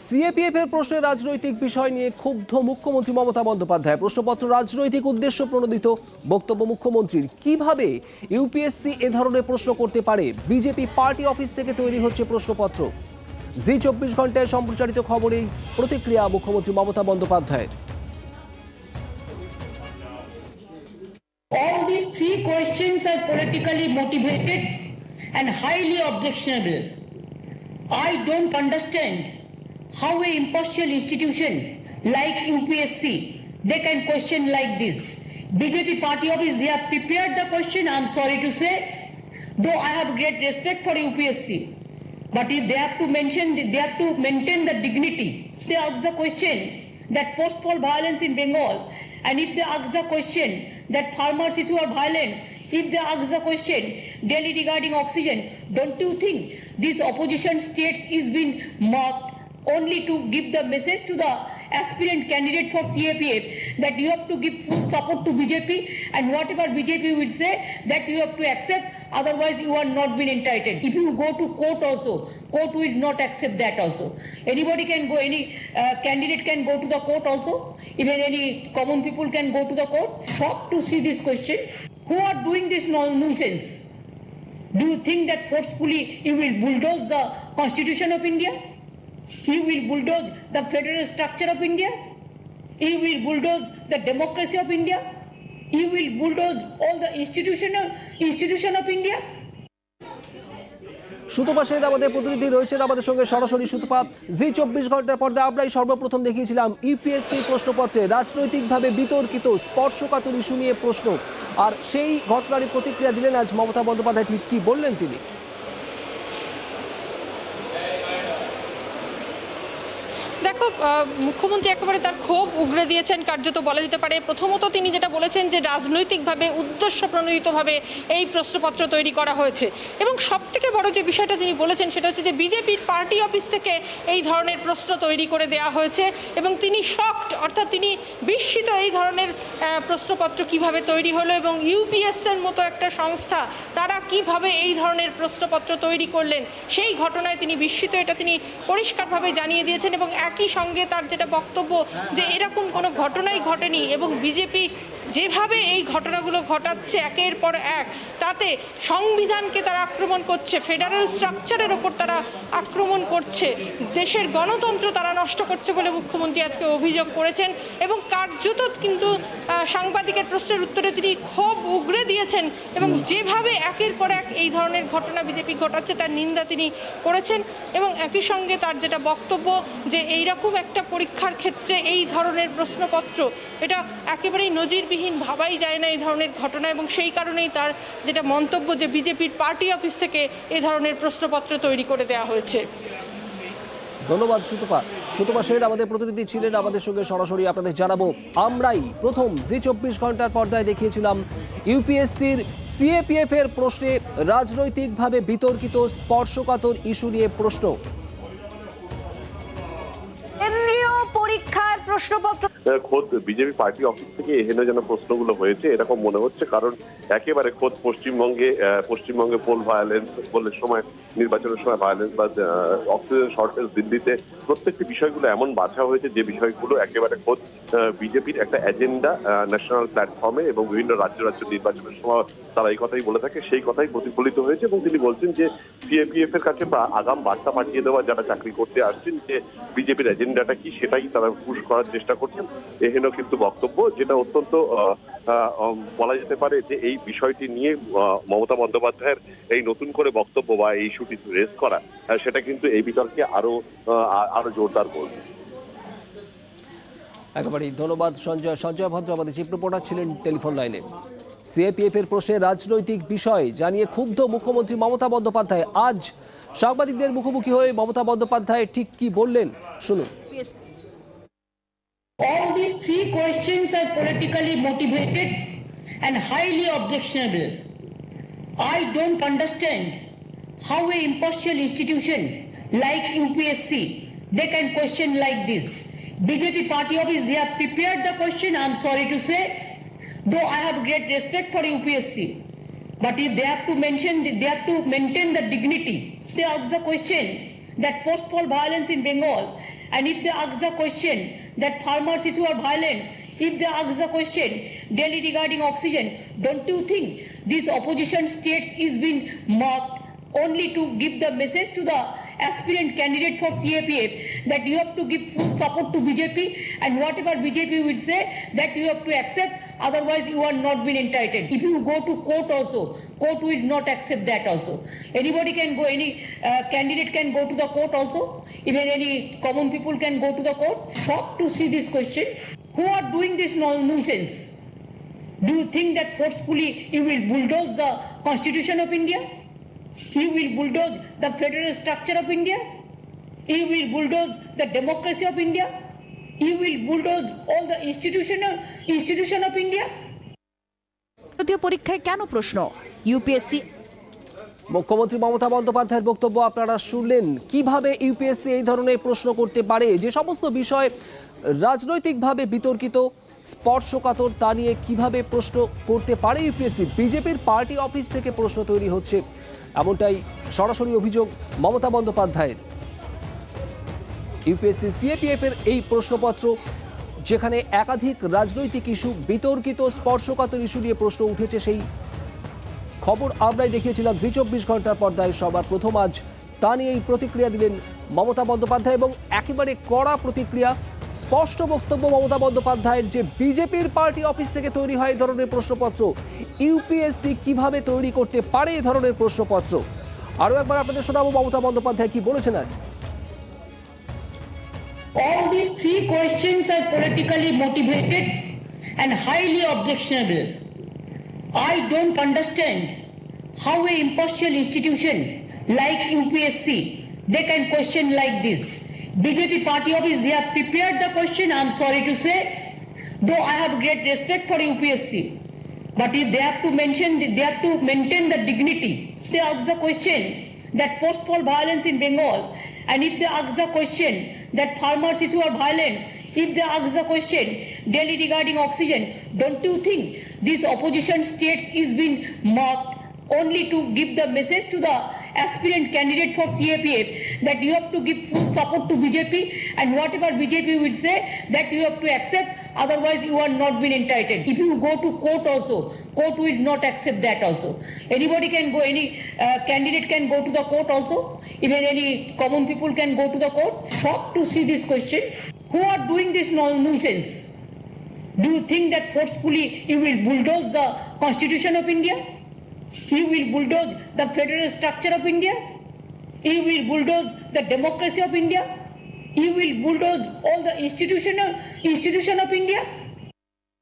CAPF এর প্রশ্নে রাজনৈতিক বিষয় নিয়ে ক্ষুব্ধ মুখ্যমন্ত্রী মমতা বন্দ্যোপাধ্যায়। প্রশ্নপত্র রাজনৈতিক উদ্দেশ্য প্রণোদিত বক্তব্য মুখ্যমন্ত্রীর। কিভাবে ইউপিএসসি এ ধরনের প্রশ্ন করতে পারে? বিজেপি পার্টি অফিস থেকে তৈরি হচ্ছে প্রশ্নপত্র। জি 24 ঘন্টায় সম্প্রচারিত খবরেই প্রতিক্রিয়া মুখ্যমন্ত্রী মমতা বন্দ্যোপাধ্যায়ের। All these three questions are politically motivated and highly objectionable. I don't understand how an impartial institution like UPSC, they can question like this. BJP party office, they have prepared the question, I'm sorry to say, though I have great respect for UPSC. But if they have to maintain the dignity. If they ask the question that post-poll violence in Bengal, and if they ask the question that farmers issue are violent, if they ask the question Delhi regarding oxygen, don't you think this opposition states is being marked only to give the message to the aspirant candidate for CAPF that you have to give full support to BJP, and whatever BJP will say that you have to accept, otherwise you are not been entitled. If you go to court also, court will not accept that also. Anybody can go, any candidate can go to the court also, even any common people can go to the court. Shocked to see this question. Who are doing this nuisance? Do you think that forcefully you will bulldoze the Constitution of India? You will bulldoze the federal structure of India? You will bulldoze the democracy of India? You will bulldoze all the institution of India? Sutapa Sen আমাদের প্রতিনিধি রয়েছেন আমাদের সঙ্গে সরাসরি। সুতপা, জি 24 ঘন্টার পর্দায় আমরাই সর্বপ্রথম দেখিয়েছিলাম ইউপিএসসি প্রশ্নপত্রে রাজনৈতিকভাবে বিতর্কিত স্পর্শকাতর ইস্যু নিয়ে প্রশ্ন, আর সেই ঘটনারই প্রতিক্রিয়া দিলেন আজ মমতা বন্দ্যোপাধ্যায়। ঠিক কি বললেন তিনি? দেখো, মুখ্যমন্ত্রী একেবারে তার ক্ষোভ উগরে দিয়েছেন কার্যত বলা যেতে পারে। প্রথমত তিনি যেটা বলেছেন যে রাজনৈতিকভাবে উদ্দেশ্য প্রণোদিতভাবে এই প্রশ্নপত্র তৈরি করা হয়েছে, এবং সবথেকে বড় যে বিষয়টা তিনি বলেছেন সেটা হচ্ছে যে বিজেপির পার্টি অফিস থেকে এই ধরনের প্রশ্ন তৈরি করে দেওয়া হয়েছে, এবং তিনি শকড, অর্থাৎ তিনি বিস্মিত এই ধরনের প্রশ্নপত্র কিভাবে তৈরি হলো, এবং ইউপিএসসির মতো একটা সংস্থা তারা কিভাবে এই ধরনের প্রশ্নপত্র তৈরি করলেন সেই ঘটনায় তিনি বিস্মিত, এটা তিনি পরিষ্কারভাবে জানিয়ে দিয়েছেন। এবং একই সঙ্গে তার যেটা বক্তব্য যে এরকম কোনো ঘটনাই ঘটেনি, এবং বিজেপি যেভাবে এই ঘটনাগুলো ঘটাচ্ছে একের পর এক, তাতে সংবিধানকে তারা আক্রমণ করছে, ফেডারেল স্ট্রাকচারের ওপর তারা আক্রমণ করছে, দেশের গণতন্ত্র তারা নষ্ট করছে বলে মুখ্যমন্ত্রী আজকে অভিযোগ করেছেন। এবং কার্যত কিন্তু সাংবাদিকের প্রশ্নের উত্তরে তিনি ক্ষোভ উগরে দিয়েছেন, এবং যেভাবে একের পর এক এই ধরনের ঘটনা বিজেপি ঘটাচ্ছে তার নিন্দা তিনি করেছেন। এবং একই সঙ্গে তার যেটা বক্তব্য যে এইরকম একটা পরীক্ষার ক্ষেত্রে এই ধরনের প্রশ্নপত্র, এটা একেবারেই নজিরবিহীন, ভাবাই যায় না এই ধরনের ঘটনা, এবং সেই কারণেই তার যেটা মন্তব্য যে বিজেপির পার্টি অফিস থেকে এই ধরনের প্রশ্নপত্র তৈরি করে দেওয়া হয়েছে। ধন্যবাদ সুতপা। সুতপা সেন আমাদের প্রতিনিধি ছিলেন আমাদের সঙ্গে সরাসরি। আপনাদের জানাবো, আমরাই প্রথম জি 24 ঘন্টার পর্দায় দেখিয়েছিলাম ইউপিএসসির সিএপিএফ এর প্রশ্নে রাজনৈতিকভাবে বিতর্কিত স্পর্শকাতর ইস্যু নিয়ে প্রশ্ন। কেন্দ্রীয় পরীক্ষার প্রশ্নপত্র খোদ বিজেপি পার্টি অফিস থেকে এহেন যেন প্রশ্নগুলো হয়েছে এরকম মনে হচ্ছে, কারণ একেবারে খোদ পশ্চিমবঙ্গে পোল ভায়োলেন্স, পোলের সময়, নির্বাচনের সময় ভায়োলেন্স বা অক্সিজেন শর্টেজ দিল্লিতে, প্রত্যেকটি বিষয়গুলো এমন বাছা হয়েছে যে বিষয়গুলো একেবারে খোদ বিজেপির একটা এজেন্ডা ন্যাশনাল প্ল্যাটফর্মে এবং বিভিন্ন রাজ্য নির্বাচনের সময় তারা এই কথাই বলে থাকে, সেই কথাই প্রতিফলিত হয়েছে। এবং তিনি বলছেন যে সিএপিএফ এর কাছে আগাম বার্তা পাঠিয়ে দেওয়া যারা চাকরি করতে আসছেন যে বিজেপির এজেন্ডাটা কি সেটাই তারা পুশ করার চেষ্টা করছেন। এহেন কিন্তু বক্তব্য, যেটা অত্যন্ত বলা যেতে পারে যে এই বিষয়টি নিয়ে মমতা বন্দ্যোপাধ্যায়ের এই নতুন করে বক্তব্য বা এই ইস্যুটি রেজ করা, সেটা কিন্তু এই বিতর্কে আরো জোরদার করবে। একেবারেই ধন্যবাদ সঞ্জয় ভদ্র আমাদের চিফ রিপোর্টার ছিলেন টেলিফোন লাইনে। সিএপিএফ এর প্রশ্নে রাজনৈতিক বিষয় জানিয়ে ক্ষুব্ধ মুখ্যমন্ত্রী মমতা বন্দ্যোপাধ্যায়। আজ সাংবাদিকদের মুখোমুখি হয়ে মমতা বন্দ্যোপাধ্যায় ঠিক কি বললেন শুনুন। All these three questions are politically motivated and highly objectionable. I don't understand how an impartial institution like UPSC, they can question like this. BJP party office, they have prepared the question, I'm sorry to say, though I have great respect for UPSC. But if they have to maintain the dignity. They ask the question that post-poll violence in Bengal, And if they ask the question that farmers who are violent, if they ask the question daily regarding oxygen, don't you think these opposition states is being marked only to give the message to the aspirant candidate for CAPF that you have to give full support to BJP, and whatever BJP will say that you have to accept, otherwise you are not been entitled. If you go to court also, court will not accept that also. Anybody can go, any candidate can go to the court also, even any common people can go to the court. Shocked to see this question. Who are doing this nuisance? Do you think that forcefully you will bulldoze the Constitution of India? You will bulldoze the federal structure of India? You will bulldoze the democracy of India? You will bulldoze all the institution of India? ভারতীয় পরীক্ষায় কেন প্রশ্ন UPSC মুখ্যমন্ত্রী মমতা বন্দ্যোপাধ্যায়ের বক্তব্য আপনারা শুনলেন। কিভাবে ইউপিএসসি এই ধরনের প্রশ্ন করতে পারে, যে সমস্ত বিষয় রাজনৈতিকভাবে বিতর্কিত, স্পর্শকাতর, তা নিয়ে কিভাবে প্রশ্ন করতে পারে ইউপিএসসি। বিজেপির পার্টি অফিস থেকে প্রশ্ন তৈরি হচ্ছে, এমনটাই সরাসরি অভিযোগ মমতা বন্দ্যোপাধ্যায়ের। ইউপিএসসি সিএপিএফ এর এই প্রশ্নপত্র, যেখানে একাধিক রাজনৈতিক ইস্যু, বিতর্কিত স্পর্শকাতর ইস্যু নিয়ে প্রশ্ন উঠেছে, সেই খবর আমরাই দেখিয়েছিলাম জি 24 ঘন্টার পর্দায় সবার প্রথম। আজ তা নিয়ে এই প্রতিক্রিয়া দিলেন মমতা বন্দ্যোপাধ্যায়, এবং একেবারে কড়া প্রতিক্রিয়া, স্পষ্ট বক্তব্য মমতা বন্দ্যোপাধ্যায়ের যে বিজেপির পার্টি অফিস থেকে তৈরি হয় এই ধরনের প্রশ্নপত্র, ইউপিএসসি কিভাবে তৈরি করতে পারে এই ধরনের প্রশ্নপত্র। আরও একবার আপনাদের শোনাবো মমতা বন্দ্যোপাধ্যায় কি বলেছেন আজ। All these three questions are politically motivated and highly objectionable. I don't understand how an impartial institution like UPSC, they can question like this. BJP party office, they have prepared the question, I'm sorry to say, though I have great respect for UPSC. But if they have to maintain the dignity. They ask the question that post-poll violence in Bengal, and if they ask the question that farmers who are violent, if they ask the question daily regarding oxygen, don't you think these opposition states is being marked only to give the message to the aspirant candidate for CAPF that you have to give full support to BJP, and whatever BJP will say that you have to accept, otherwise you are not been entitled. If you go to court also, court will not accept that also. Anybody can go, any candidate can go to the court also, even any common people can go to the court. Shocked to see this question. Who are doing this nuisance? Do you think that forcefully you will bulldoze the Constitution of India? You will bulldoze the federal structure of India? You will bulldoze the democracy of India? You will bulldoze all the institution of India?